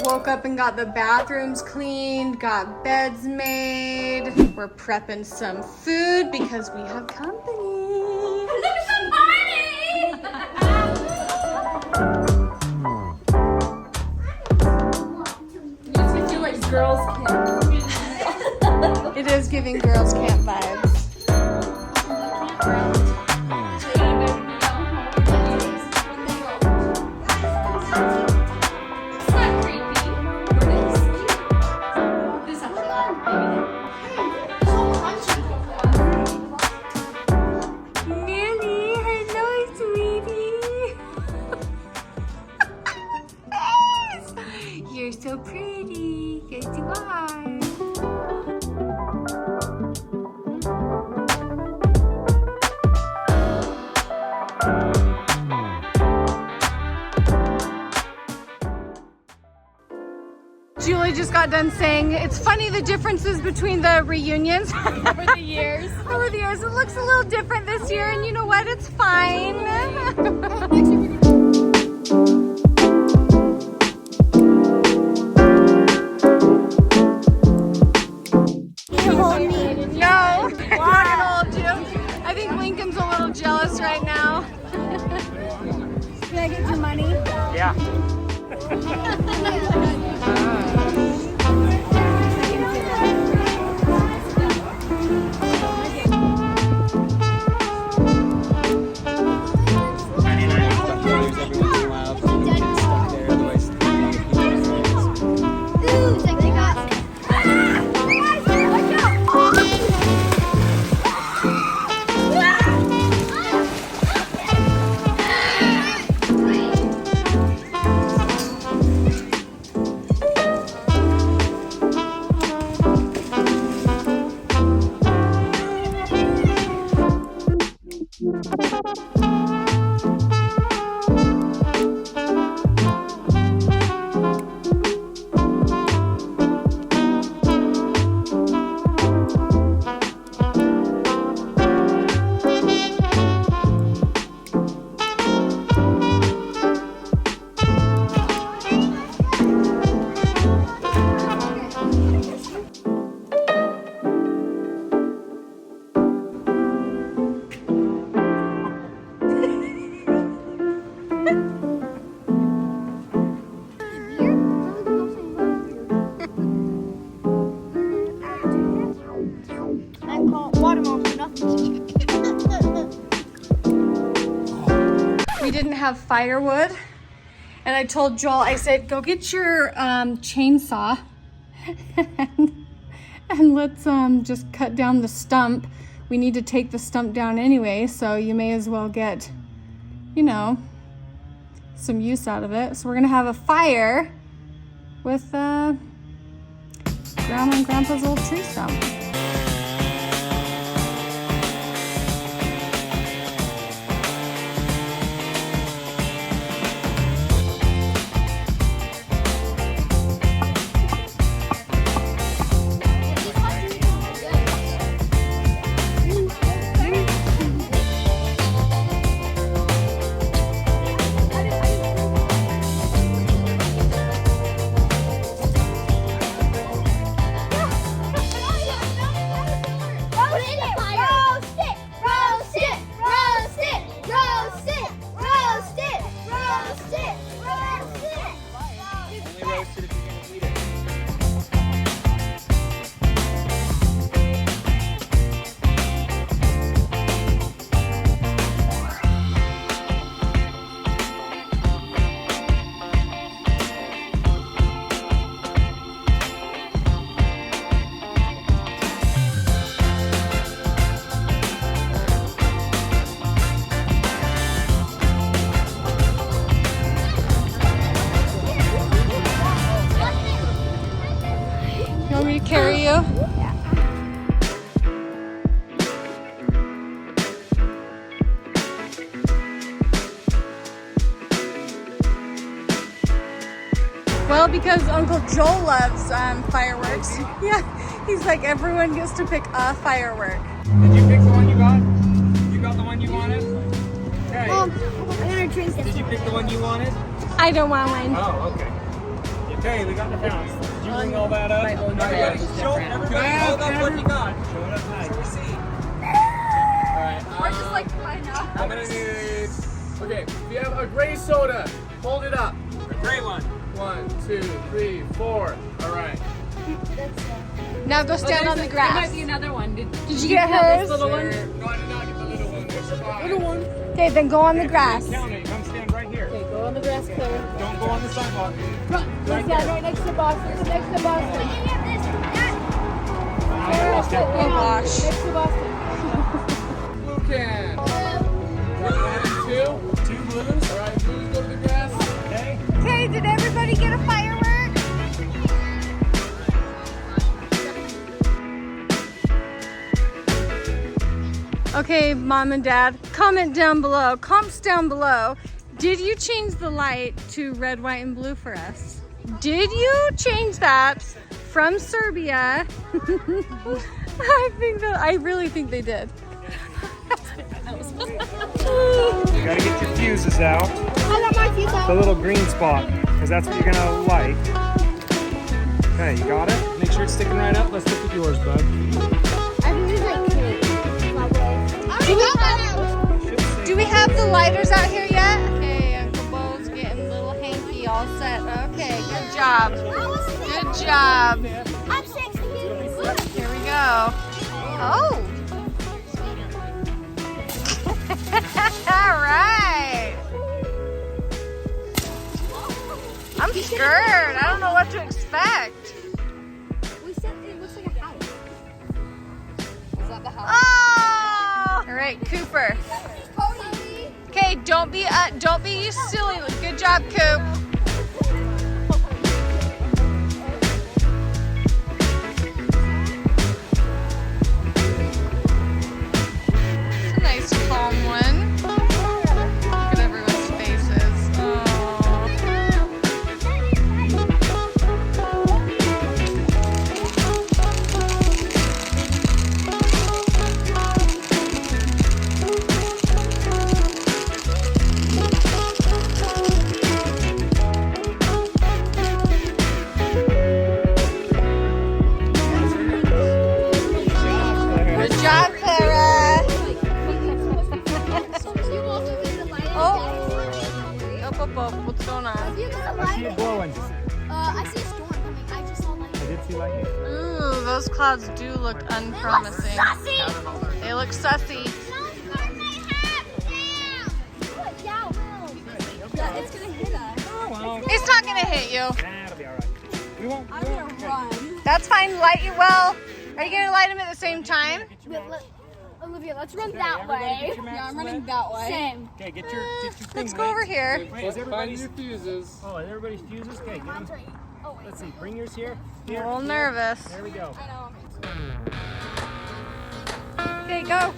Woke up and got the bathrooms cleaned, got beds made. We're prepping some food because we have company. There's a party! You feel like girls camp. It is giving girls camp vibes. You're so pretty. Yes, you are. Julie just got done saying it's funny the differences between the reunions Over the years. over the years. It looks a little different this year, and you know what? It's fine. No, I'm not gonna hold you. I think Lincoln's a little jealous right now. Can I get your money? Yeah. We didn't have firewood, and I told Joel, I said, go get your chainsaw and let's just cut down the stump. We need to take the stump down anyway, so you may as well get, you know, some use out of it. So we're gonna have a fire with Grandma and Grandpa's old tree stump. Carry you? Yeah. Well, because Uncle Joel loves fireworks. Yeah, he's like, everyone gets to pick a firework. Did you pick the one you got? You got the one you wanted? Okay. I'm gonna drink this. Did you pick the one you wanted? I don't want one. Oh, okay. You Okay, we got the fountain. Did you bring all that up? Everybody, show everybody hold up what you got. Show it up nice. So we see. Alright. We're just like fine now. I'm gonna need. Okay, if you have a gray soda, hold it up. The gray one. 1, 2, 3, 4. All right. Now go stand on the There grass. might be another one. Did you get hers? Little one? No, I did not get the little one. There's 5. Okay, then go on the grass. Count it. Come stand right here. Okay, go on the grass, Claire. Don't go on the sidewalk. Stand right next to Boston. Next to Boston. Oh gosh. Next to Boston. Blue can. 1, 2. 2 blues. All right, blues go to the grass. Okay. Okay, did everybody get a firework? Okay, Mom and Dad, comment down below, comments down below. Did you change the light to red, white, and blue for us? Did you change that from Serbia? I really think they did. You gotta get your fuses out. I got my fuse out. The little green spot, because that's what you're gonna light. Okay, you got it? Make sure it's sticking right up. Let's look at yours, bud. I can use like Do we have the lighters out here yet? Okay, Uncle Bo's getting a little hanky all set. Okay, good job. Good job. I'm 6. Here we go. Oh. All right. I'm scared. I don't know what to expect. We said it looks like a house. Is that the house? Oh! All right, Cooper. Cody. Okay, don't be silly. Good job, Coop. It's a nice calm one. Look at everyone's faces. Oh. Good job, Clara. Up. What's going on? I see it glowing. I see a storm coming. I just saw lightning. I did see lightning. Ooh, those clouds do look unpromising. They look sussy. Yeah, it's gonna hit us. Oh, well. It's not gonna hit you. That'll be all right. We won't. I'm gonna run. That's fine. Light you well. Are you gonna light them at the same time? Olivia, let's run that way. Yeah, I'm running that way. Same. Okay, get your thing. Let's go over here. Wait, is Find everybody's? your fuses. Oh, is everybody's fuses? Okay, get them. Oh, wait. Let's see. Bring yours here. I'm Here. a little nervous. There we go. Okay, go.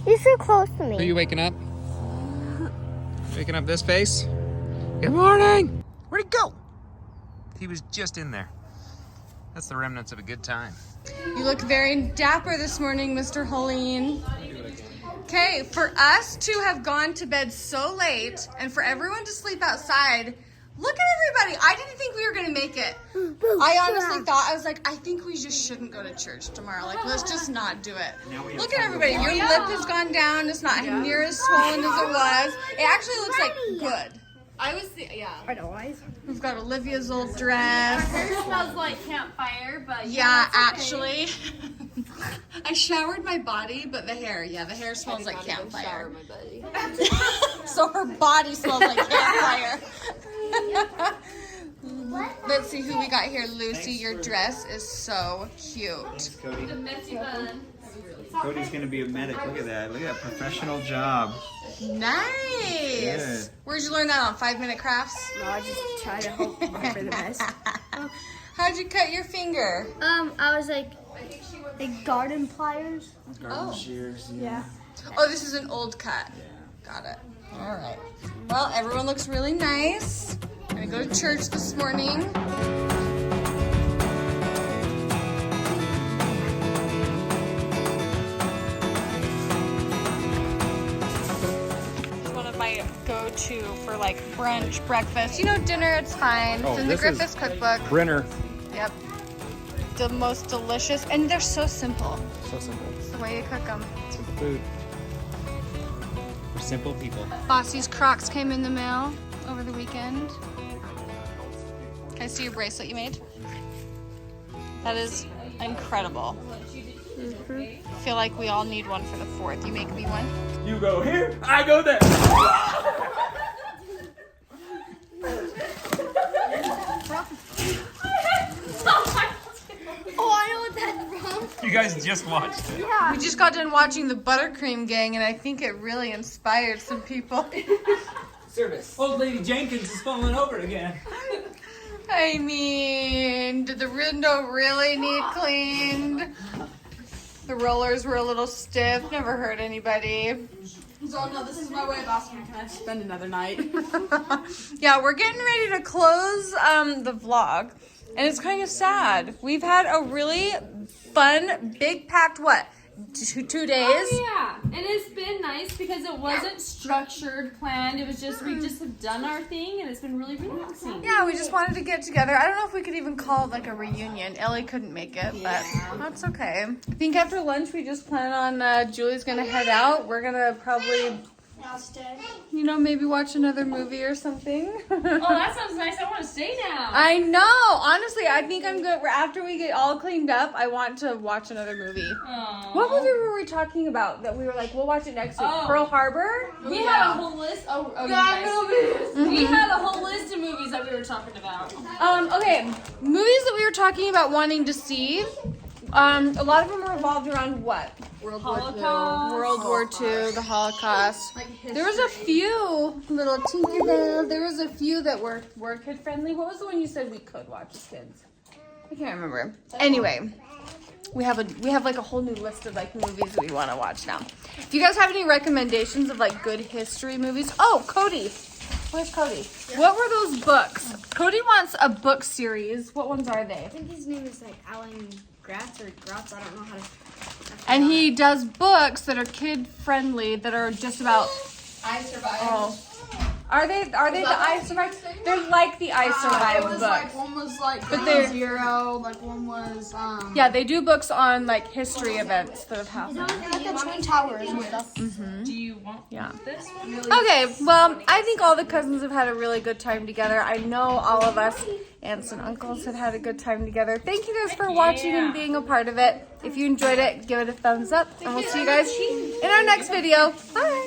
You're so close to me. Are you waking up? Waking up this face? Good morning! Where'd he go? He was just in there. That's the remnants of a good time. You look very dapper this morning, Mr. Hoellein. Okay, for us to have gone to bed so late and for everyone to sleep outside, look at everybody. I didn't think we were gonna make it. I honestly thought, I was like, I think we just shouldn't go to church tomorrow. Like, let's just not do it. Look at everybody. Your lip has gone down. It's not near as swollen as it was. It actually looks like good. I was, yeah. We've got Olivia's old dress. Hair smells like campfire, but Yeah, that's okay. actually. I showered my body, but the hair smells like campfire. My buddy. So her body smells like campfire. Let's see who we got here. Lucy, your dress is so cute. Cody. The messy bun. Cody's gonna be a medic. Look at that. Look at that professional job. Nice. Good. Where'd you learn that on 5-Minute Crafts? No, I just try to hope for the best. How'd you cut your finger? I was like Like garden pliers. Garden shears. Yeah. Oh, this is an old cut. Got it. All right. Well, everyone looks really nice. I'm gonna go to church this morning. It's one of my go-to for like brunch, breakfast. You know, dinner, it's fine. It's in the Griffiths cookbook. Brenner. Yep. The most delicious, and they're so simple. So simple. It's the way you cook them. Simple food. For simple people. Bossy's Crocs came in the mail over the weekend. Can I see your bracelet you made? That is incredible. I feel like we all need one for the 4th. You make me one? You go here, I go there. Oh, I know what that's from. You guys just watched it. Yeah. We just got done watching the Buttercream Gang, and I think it really inspired some people. Service. Old lady Jenkins is falling over again. I mean, did the window really need cleaned? The rollers were a little stiff. Never hurt anybody. So no, this is my way of asking, can I spend another night? Yeah, we're getting ready to close the vlog, and it's kind of sad. We've had a really fun, big packed, what, 2 days? Oh yeah, and it's been nice because it wasn't structured, planned. It was just, we just have done our thing, and it's been really relaxing. Yeah, we just wanted to get together. I don't know if we could even call it like a reunion. Ellie couldn't make it, but that's okay. I think after lunch we just plan on, Julie's gonna head out. We're gonna probably, I'll stay. you know, maybe watch another movie or something. Oh, that sounds nice. I want to stay now. I know. Honestly, I think I'm good. After we get all cleaned up, I want to watch another movie. Aw. What movie were we talking about that we were like, we'll watch it next week? Oh. Pearl Harbor? We had a whole list. You guys. We had a whole list of movies that we were talking about. Okay, movies that we were talking about wanting to see. A lot of them are revolved around what? Holocaust. World War II, the Holocaust. There was a few little Tinkerbell. There was a few that were kid friendly. What was the one you said we could watch as kids? I can't remember. Anyway, we have like a whole new list of like movies that we want to watch now. If you guys have any recommendations of like good history movies, oh, Cody. Where's Cody? Yeah. What were those books? Cody wants a book series. What ones are they? I think his name is like Alan Gratz or Gratz. I don't know how to. And he does books that are kid friendly that are just about. I survived. Oh, are they the I Survived? They're like the I Survived books. Like, one was like But they're- Zero. Like one was Yeah, they do books on like history events that have happened. Like the Twin Towers and stuff. Do you want this one? Okay, well, I think all the cousins have had a really good time together. I know all of us aunts and uncles have had a good time together. Thank you guys for watching and being a part of it. If you enjoyed it, give it a thumbs up, and we'll see you guys in our next video. Bye!